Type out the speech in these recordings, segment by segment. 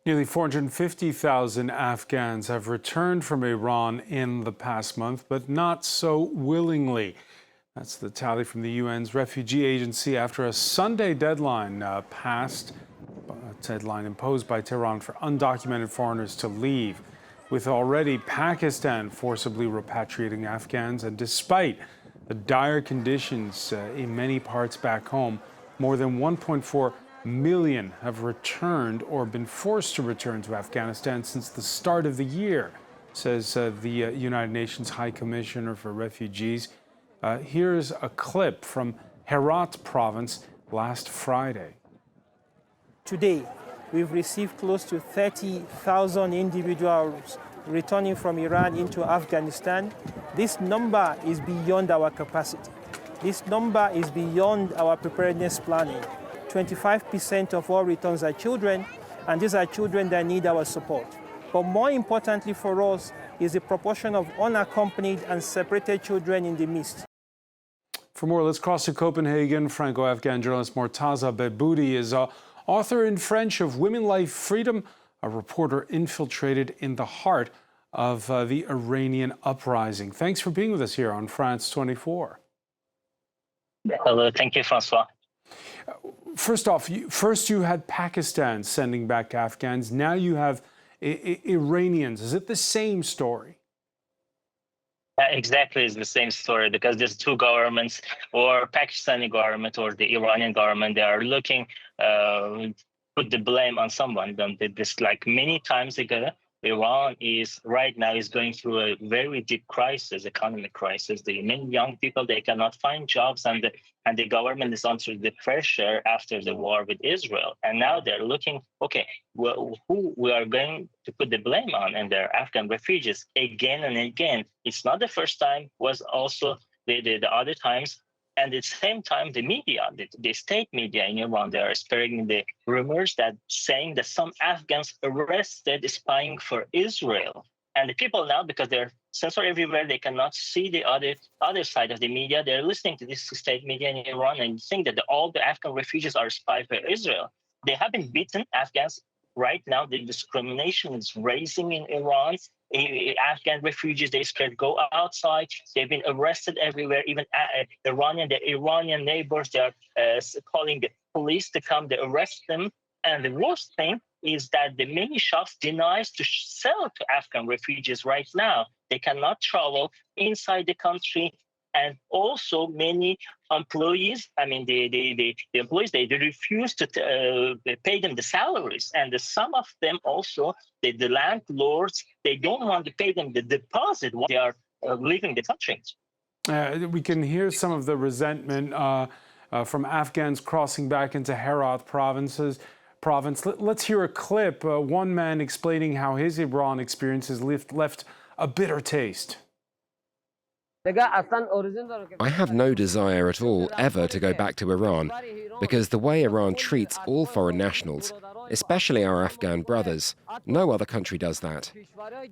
Nearly 450,000 Afghans have returned from Iran in the past month, but not so willingly. That's the tally from the UN's refugee agency after a Sunday deadline deadline imposed by Tehran for undocumented foreigners to leave. With already Pakistan forcibly repatriating Afghans, and despite the dire conditions in many parts back home, more than 1.4 million have returned or been forced to return to Afghanistan since the start of the year, says the United Nations High Commissioner for Refugees. Here's a clip from Herat province last Friday. Today, we've received close to 30,000 individuals returning from Iran into Afghanistan. This number is beyond our capacity. This number is beyond our preparedness planning. 25% of all returns are children, and these are children that need our support. But more importantly for us is the proportion of unaccompanied and separated children in the midst. For more, let's cross to Copenhagen. Franco-Afghan journalist Mortaza Behboudi is author in French of Women, Life, Freedom, a reporter infiltrated in the heart of the Iranian uprising. Thanks for being with us here on France 24. Hello, thank you, François. First off, you had Pakistan sending back Afghans. Now you have Iranians. Is it the same story? Exactly, it's the same story because there's two governments, or Pakistani government or the Iranian government. They are looking put the blame on someone. Then this, like many times ago, Iran is right now is going through a very deep crisis, economic crisis. The many young people, they cannot find jobs, and the government is under the pressure after the war with Israel. And now they're looking, okay, well, who we are going to put the blame on? And they're Afghan refugees again and again. It's not the first time, was also the other times. And at the same time, the media, the state media in Iran, they are spreading the rumors that saying that some Afghans arrested spying for Israel. And the people now, because they're censored everywhere, they cannot see the other side of the media. They're listening to this state media in Iran and think that all the Afghan refugees are spies for Israel. They have been beaten, Afghans. Right now, the discrimination is rising in Iran. Afghan refugees, they scared go outside. They've been arrested everywhere. Even the Iranian neighbors, they are calling the police to come to arrest them. And the worst thing is that the many shops denies to sell to Afghan refugees right now. They cannot travel inside the country. And also many employees, I mean, the employees, they refuse to pay them the salaries. And some of them also, the landlords, they don't want to pay them the deposit while they are leaving the country. We can hear some of the resentment from Afghans crossing back into Herat province. Let's hear a clip. One man explaining how his Iran experience has left a bitter taste. I have no desire at all ever to go back to Iran, because the way Iran treats all foreign nationals, especially our Afghan brothers, no other country does that.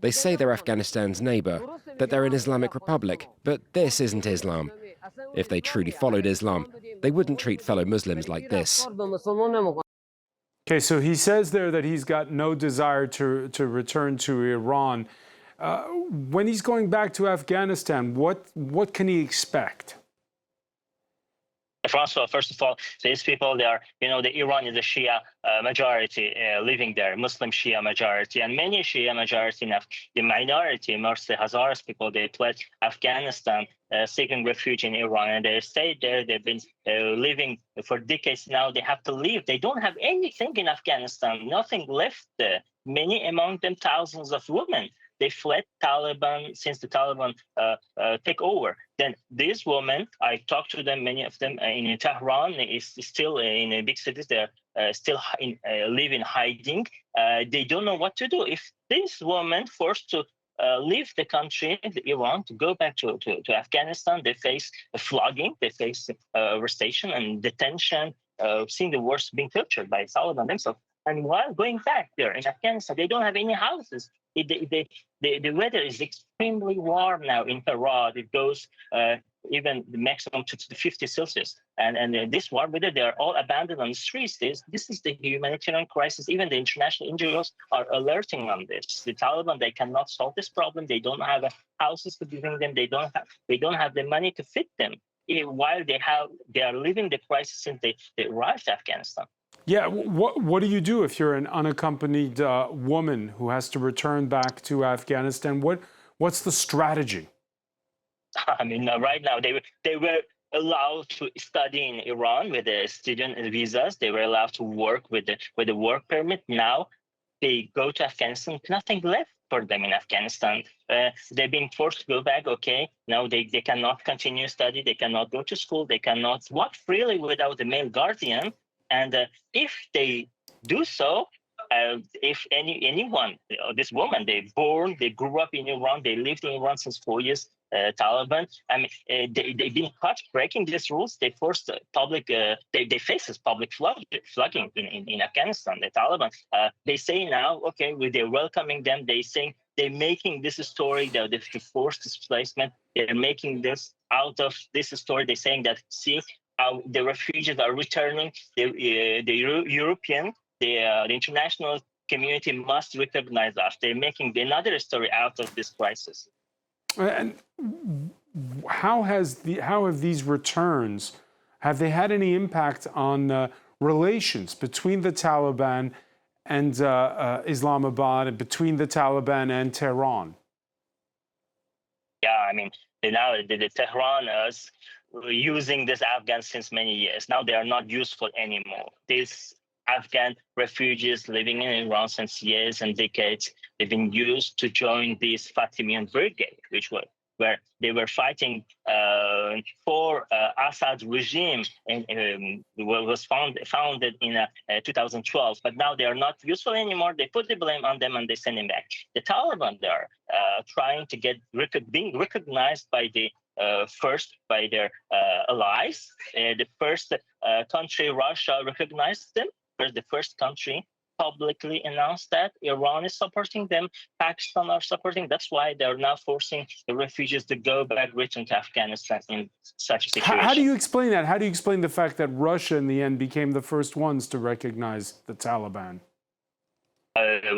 They say they're Afghanistan's neighbor, that they're an Islamic republic, but this isn't Islam. If they truly followed Islam, they wouldn't treat fellow Muslims like this. Okay, so he says there that he's got no desire to return to Iran. When he's going back to Afghanistan, what can he expect? François, first of all, these people, they are, the Iran is a Shia majority living there, Muslim Shia majority, and many Shia majority, the minority, mostly Hazaras people, they fled Afghanistan, seeking refuge in Iran, and they stayed there. They've been living for decades now. They have to leave. They don't have anything in Afghanistan, nothing left there. Many among them, thousands of women. They fled Taliban since the Taliban take over. Then these women, I talked to them, many of them in Tehran, is still in big cities. They're still live in hiding. They don't know what to do. If these women forced to leave the country, Iran, to go back to Afghanistan, they face flogging, they face arrestation and detention, seeing the worst, being tortured by Taliban themselves. And while going back there in Afghanistan, they don't have any houses. The weather is extremely warm now in Herat. It goes even the maximum to 50 Celsius. And this warm weather, they are all abandoned on the streets. This is the humanitarian crisis. Even the international NGOs are alerting on this. The Taliban, they cannot solve this problem. They don't have houses to give them. They don't have the money to feed them. While they are living the crisis since they arrived to Afghanistan. Yeah, what do you do if you're an unaccompanied woman who has to return back to Afghanistan? What's the strategy? I mean, right now they were allowed to study in Iran with the student visas. They were allowed to work with the work permit. Now they go to Afghanistan. Nothing left for them in Afghanistan. They've been forced to go back. Okay, now they cannot continue study. They cannot go to school. They cannot walk freely without a male guardian. And if they do so, if anyone, this woman, they grew up in Iran, they lived in Iran since 4 years. Taliban, I mean, they've been caught breaking these rules. They forced public, they face this public flogging in Afghanistan. The Taliban, they say now, okay, they're welcoming them. They're making this story that the forced displacement. They're making this out of this story. They're saying that the refugees are returning. The European, the international community must recognize us. They're making another story out of this crisis. And how have these returns, have they had any impact on relations between the Taliban and Islamabad, and between the Taliban and Tehran? Yeah, I mean, now the Tehran is using this Afghans since many years. Now they are not useful anymore. These Afghan refugees living in Iran since years and decades, they've been used to join this Fatimian brigade, where they were fighting for Assad's regime, and was founded in 2012. But now they are not useful anymore. They put the blame on them and they send them back. The Taliban, they are trying to being recognized by by their allies. The first country, Russia, recognized them. The first country publicly announced that Iran is supporting them, Pakistan are supporting. That's why they're now forcing the refugees to go back, return to Afghanistan in such a situation. How do you explain that? How do you explain the fact that Russia, in the end, became the first ones to recognize the Taliban?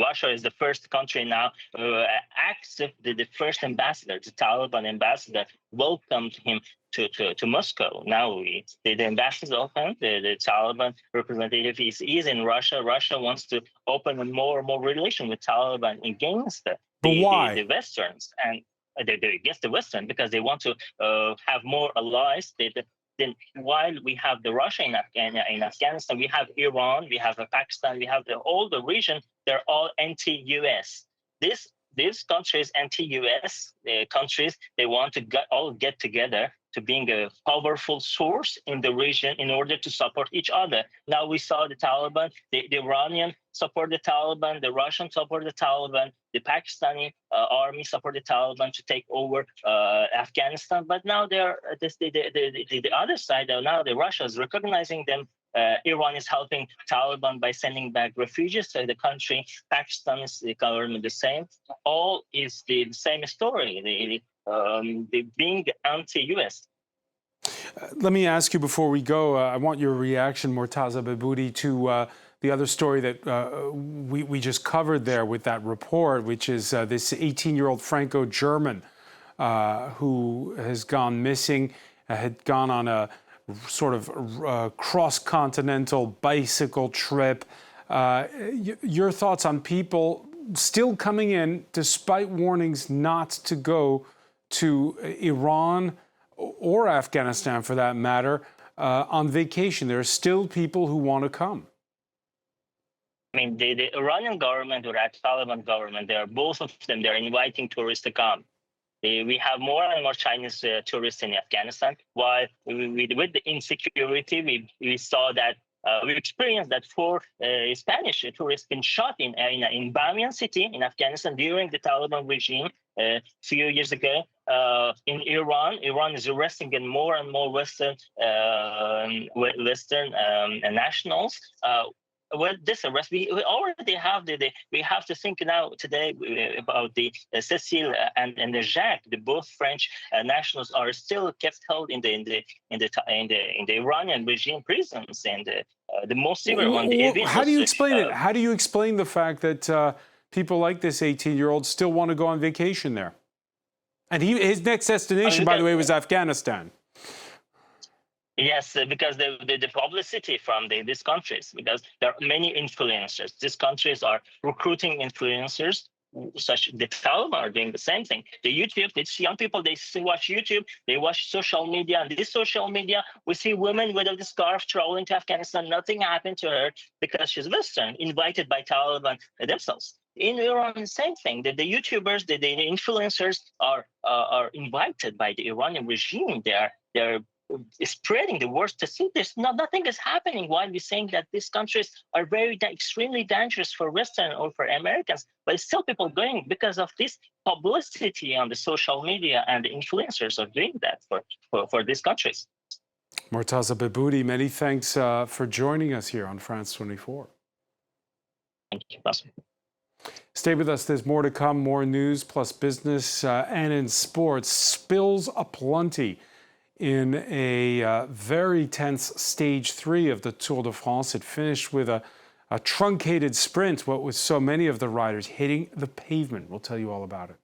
Russia is the first country now who accepted the first ambassador, the Taliban ambassador, welcomed him to Moscow. Now the ambassador opened, the Taliban representative is in Russia. Russia wants to open a more relation with Taliban against the Westerns, and they against the Western because they want to have more allies. Then while we have the Russia in Afghanistan, we have Iran, we have Pakistan, we have all the region. They're all anti-US. These countries, anti-US countries, they want to all get together to being a powerful source in the region in order to support each other. Now we saw the Taliban, the Iranian support the Taliban, the Russian support the Taliban, the Pakistani army support the Taliban to take over Afghanistan. But now they're the other side. Now the Russia is recognizing them. Iran is helping Taliban by sending back refugees to the country. Pakistan's the government the same. All is the same story. The being anti-US. Let me ask you before we go, I want your reaction, Mortaza Behboudi, to the other story that we just covered there with that report, which is this 18-year-old Franco-German who has gone missing, had gone on a sort of cross-continental bicycle trip. Your thoughts on people still coming in, despite warnings not to go to Iran or Afghanistan, for that matter, on vacation. There are still people who want to come. I mean, the Iranian government or the Taliban government, both of them, they're inviting tourists to come. We have more and more Chinese tourists in Afghanistan. While with the insecurity, we saw that we experienced that 4 Spanish tourists been shot in Bamiyan city in Afghanistan during the Taliban regime a few years ago. In Iran is arresting more and more Western nationals. well, this arrest, we already have we have to think now today about the Cécile and the Jacques, the both French nationals are still kept held in the Iranian regime prisons, and the most severe one, the Evin. How do you explain it? How do you explain the fact that people like this 18-year-old still want to go on vacation there? And his next destination, by the way, was Afghanistan. Yes, because the publicity from these countries, because there are many influencers. These countries are recruiting influencers, such the Taliban are doing the same thing. The YouTube, these young people, they watch YouTube, they watch social media, and this social media, we see women with a scarf traveling to Afghanistan. Nothing happened to her because she's Western, invited by Taliban themselves. In Iran, the same thing. The YouTubers, the influencers are invited by the Iranian regime. They're spreading the worst to see. Nothing is happening while we're saying that these countries are extremely dangerous for Western or for Americans, but still people going because of this publicity on the social media, and the influencers are doing that for these countries. Mortaza Behboudi, many thanks for joining us here on France 24. Thank you, Pastor. Stay with us. There's more to come, more news plus business, and in sports, spills aplenty in a very tense Stage 3 of the Tour de France. It finished with a truncated sprint, what with so many of the riders hitting the pavement. We'll tell you all about it.